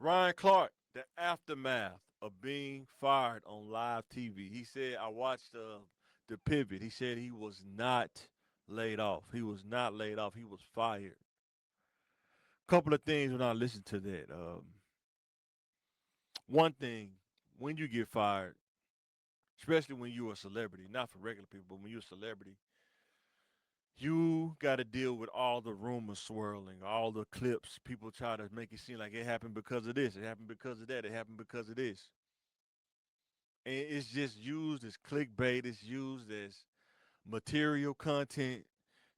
Ryan Clark, the aftermath of being fired on live TV. He said, I watched the pivot. He said he was not laid off. He was not laid off. He was fired. Couple of things when I listened to that. One thing, when you get fired, especially when you're a celebrity, not for regular people, but when you're a celebrity, you got to deal with all the rumors swirling, all the clips. People try to make it seem like it happened because of this, it happened because of that, it happened because of this. And it's just used as clickbait, it's used as material content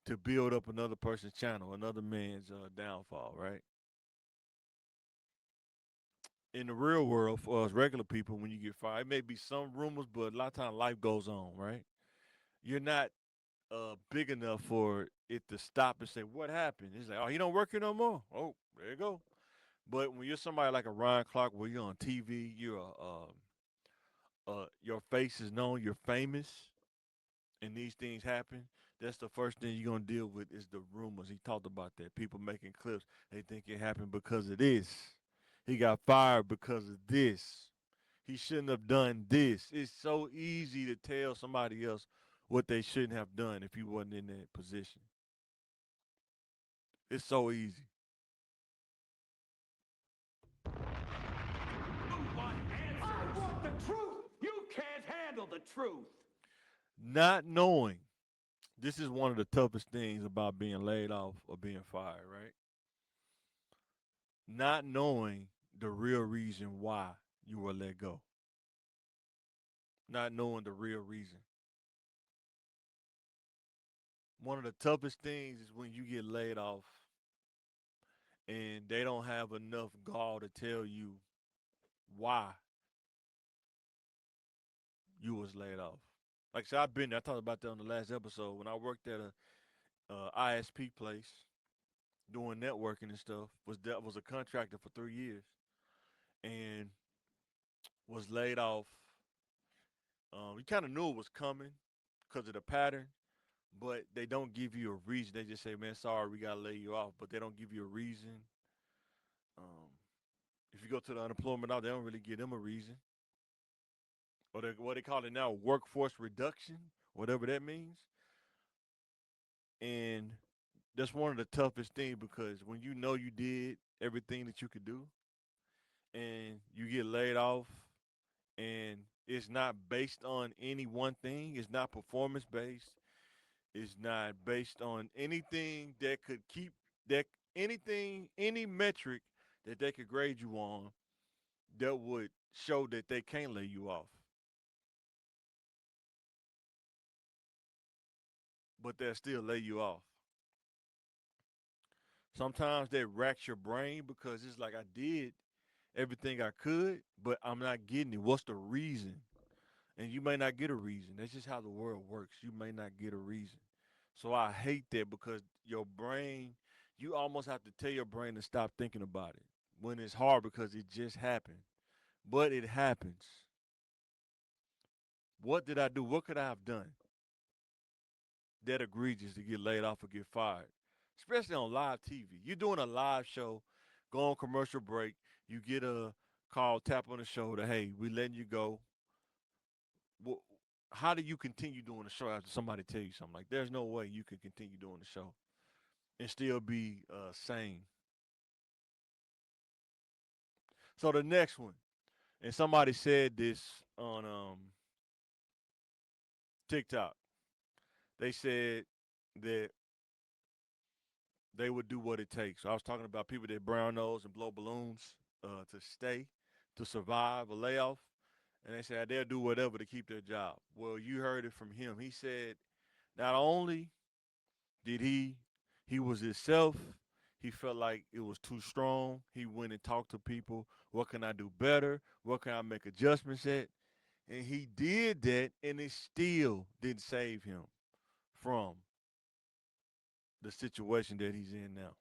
to build up another person's channel, another man's downfall, right? In the real world, for us regular people, when you get fired, it may be some rumors, but a lot of times life goes on, right? You're not big enough for it to stop and say, "What happened?" It's like, "Oh, he don't work here no more." Oh, there you go. But when you're somebody like a Ryan Clark, where you're on TV, your face is known, you're famous, and these things happen. That's the first thing you're gonna deal with is the rumors. He talked about that. People making clips. They think it happened because of this. He got fired because of this. He shouldn't have done this. It's so easy to tell somebody else what they shouldn't have done if he wasn't in that position. It's so easy. I want the truth. You can't handle the truth. Not knowing, this is one of the toughest things about being laid off or being fired, right? Not knowing the real reason why you were let go. Not knowing the real reason. One of the toughest things is when you get laid off and they don't have enough gall to tell you why you was laid off. Like I said, I've been there. I talked about that on the last episode when I worked at a ISP place doing networking and stuff. Was a contractor for 3 years and was laid off. We kind of knew it was coming because of the pattern, but they don't give you a reason. They just say, "Man, sorry, we gotta lay you off," but they don't give you a reason. Um, if you go to the unemployment now, they don't really give them a reason, or what they call it now, workforce reduction, whatever that means. And that's one of the toughest things because when you know you did everything that you could do, and you get laid off, and it's not based on any one thing, it's not performance based, it's not based on anything that could keep that anything, any metric that they could grade you on that would show that they can't lay you off, but they'll still lay you off. Sometimes that racks your brain because it's like I did everything I could, but I'm not getting it. What's the reason? And you may not get a reason. That's just how the world works. You may not get a reason. So I hate that because your brain, you almost have to tell your brain to stop thinking about it when it's hard because it just happened. But it happens. What did I do? What could I have done that egregious to get laid off or get fired? Especially on live TV. You're doing a live show, go on commercial break, you get a call, tap on the shoulder, hey, we letting you go. Well, how do you continue doing the show after somebody tell you something? Like, there's no way you can continue doing the show and still be sane. So the next one, and somebody said this on TikTok. They said that they would do what it takes. So I was talking about people that brown nose and blow balloons to stay, to survive a layoff, and they said they'll do whatever to keep their job. Well, you heard it from him. He said not only did he was himself. He felt like it was too strong. He went and talked to people. What can I do better? What can I make adjustments at? And he did that, and it still didn't save him from the situation that he's in now.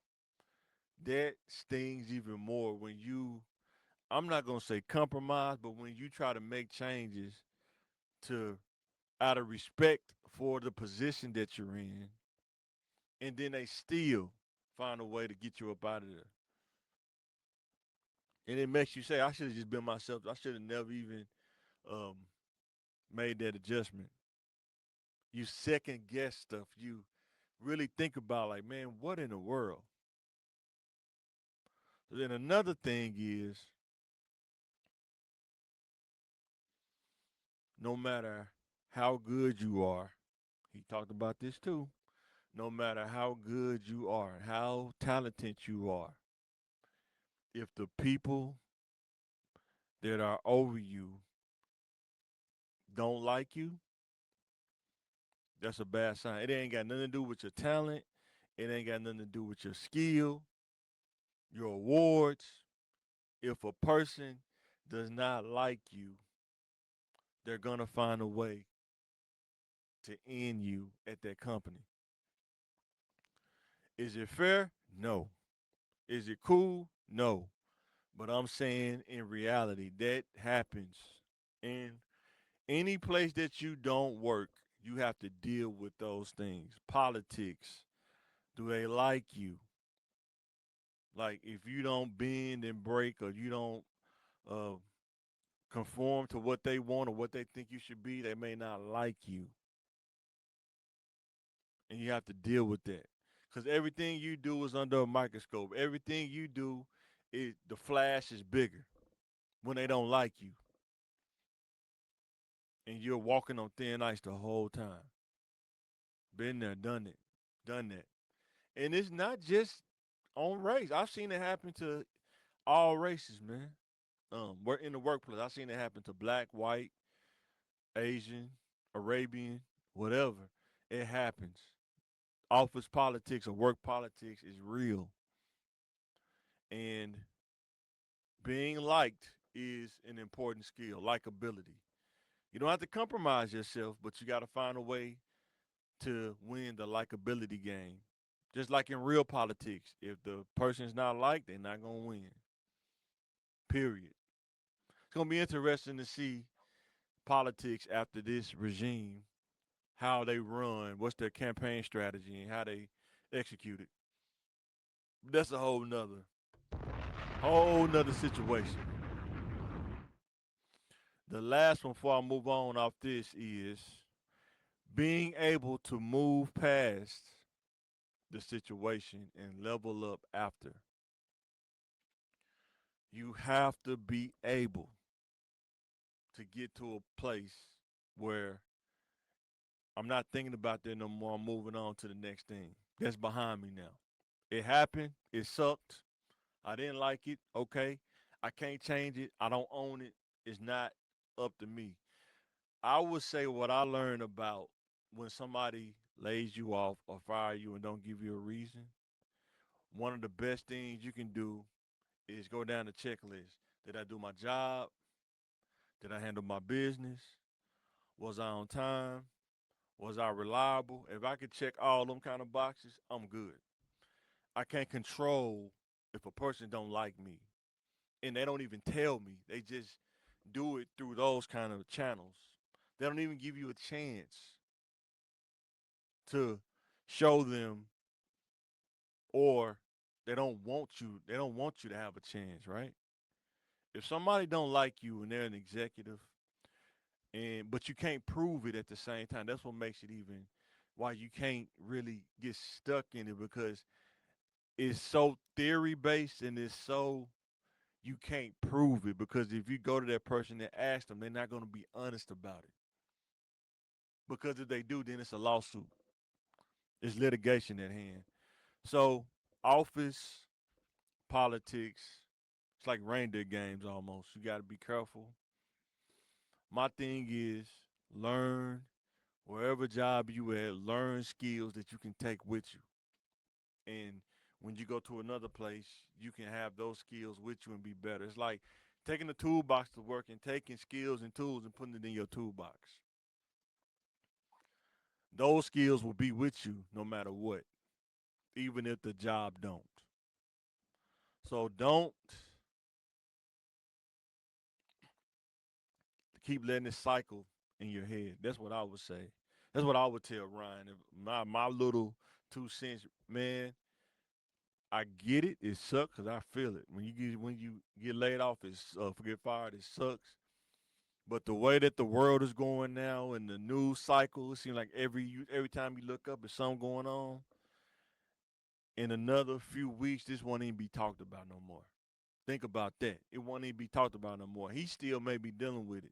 That stings even more when you, I'm not going to say compromise, but when you try to make changes to, out of respect for the position that you're in, and then they still find a way to get you up out of there. And it makes you say, I should have just been myself. I should have never even um, made that adjustment. You second guess stuff. You really think about, like, man, what in the world? Then another thing is, no matter how good you are, he talked about this too. No matter how good you are, how talented you are, if the people that are over you don't like you, that's a bad sign. It ain't got nothing to do with your talent. It ain't got nothing to do with your skill, your awards. If a person does not like you, they're gonna find a way to end you at that company. Is it fair? No. Is it cool? No. But I'm saying in reality, that happens. And any place that you don't work, you have to deal with those things. Politics. Do they like you? Like if you don't bend and break, or you don't uh, conform to what they want or what they think you should be, they may not like you. And you have to deal with that. Because everything you do is under a microscope. Everything you do, the flash is bigger when they don't like you. And you're walking on thin ice the whole time. Been there, done that. And it's not just on race. I've seen it happen to all races, man. We're in the workplace. I've seen it happen to black, white, Asian, Arabian, whatever. It happens. Office politics or work politics is real. And being liked is an important skill, likability. You don't have to compromise yourself, but you got to find a way to win the likability game. Just like in real politics, if the person's not liked, they're not going to win. Period. It's going to be interesting to see politics after this regime, how they run, what's their campaign strategy, and how they execute it. That's a whole nother situation. The last one before I move on off this is being able to move past the situation and level up after. You have to be able to get to a place where I'm not thinking about that no more. I'm moving on to the next thing. That's behind me now. It happened. It sucked. I didn't like it. Okay. I can't change it. I don't own it. It's not up to me. I would say what I learned about when somebody lays you off or fire you and don't give you a reason, one of the best things you can do is go down the checklist. Did I do my job? Did I handle my business? Was I on time? Was I reliable? If I could check all them kind of boxes, I'm good. I can't control if a person don't like me. And they don't even tell me. They just do it through those kind of channels. They don't even give you a chance to show them, or they don't want you to have a chance, right? If somebody don't like you and they're an executive, and but you can't prove it at the same time, that's what makes it even why you can't really get stuck in it, because it's so theory based and it's so you can't prove it, because if you go to that person and ask them, they're not going to be honest about it. Because if they do, then it's a lawsuit. It's litigation at hand. So office politics, it's like reindeer games almost. You got to be careful. My thing is learn wherever job you at, learn skills that you can take with you. And when you go to another place, you can have those skills with you and be better. It's like taking the toolbox to work and taking skills and tools and putting it in your toolbox. Those skills will be with you no matter what, even if the job don't. So don't keep letting it cycle in your head. That's what I would say. That's what I would tell Ryan. If my little 2 cents, man, I get it. It sucks because I feel it. When you get laid off, it's get fired. It sucks. But the way that the world is going now and the news cycle, it seems like every time you look up, there's something going on. In another few weeks, this won't even be talked about no more. Think about that. It won't even be talked about no more. He still may be dealing with it.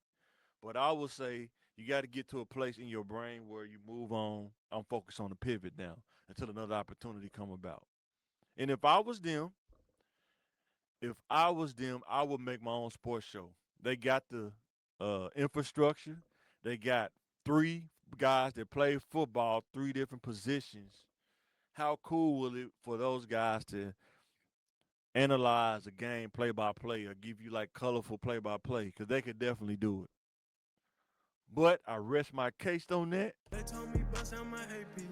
But I would say you got to get to a place in your brain where you move on. I'm focused on the pivot now until another opportunity come about. And if I was them, I would make my own sports show. They got the infrastructure. They got three guys that play football, three different positions. How cool will it for those guys to analyze a game play by play or give you like colorful play by play? Because they could definitely do it. But I rest my case on that. They told me bust out my AP.